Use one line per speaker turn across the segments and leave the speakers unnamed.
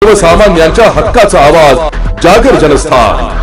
सर्वसामान्यांच्या हक्काचा आवाज जागर जनस्थान।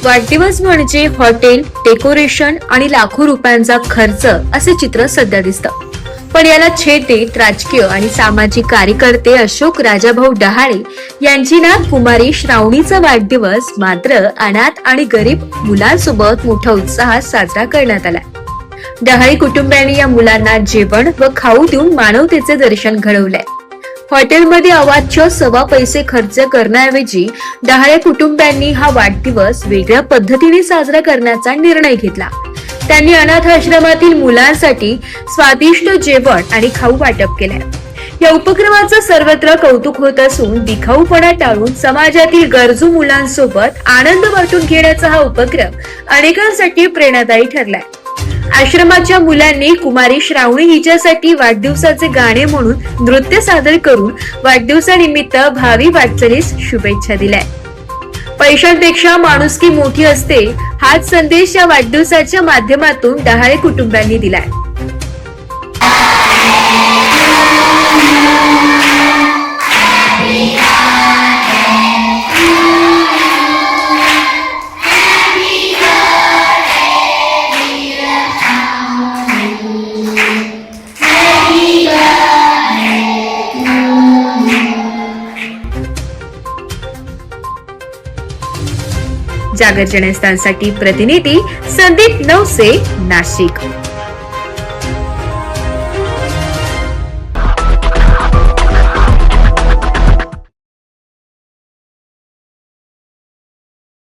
वाढदिवस म्हणजे हॉटेल, डेकोरेशन आणि लाखो रुपयांचा खर्च असे चित्र सध्या दिसतं। पण याला छेद देत राजकीय आणि सामाजिक कार्यकर्ते अशोक राजाभाऊ डहाळे यांची नात कुमारी श्रावणीचा वाढदिवस मात्र अनाथ आणि गरीब मुलांसोबत मोठ्या उत्साहात साजरा करण्यात आला। डहाळे कुटुंबियांनी या मुलांना जेवण व खाऊ देऊन मानवतेचे दर्शन घडवले। हॉटेलमध्ये अवाच्य सव्वा पैसे खर्च करण्याऐवजी डहाळे कुटुंबियांनी हा वाढदिवस वेगळ्या पद्धतीने साजरा करण्याचा निर्णय घेतला। त्यांनी अनाथ आश्रमातील मुलांसाठी स्वादिष्ट जेवण आणि खाऊ वाटप केले। या उपक्रमाचं सर्वत्र कौतुक होत असून दिखाऊपणा टाळून समाजातील गरजू मुलांसोबत आनंद वाटून घेण्याचा हा उपक्रम अनेकांसाठी प्रेरणादायी ठरलाय। आश्रमाच्या मुलांनी कुमारी श्रावणी हिच्यासाठी वाढदिवसाचे गाणे म्हणून नृत्य सादर करून वाढदिवसानिमित्त भावी वाटचालीस शुभेच्छा दिल्या। पैशांपेक्षा माणुसकी मोठी असते हाच संदेश या वाढदिवसाच्या माध्यमातून डहाळे कुटुंबांनी दिलाय। जागर जनस्थानसाठी प्रतिनिधी संदीप नवसे, नाशिक।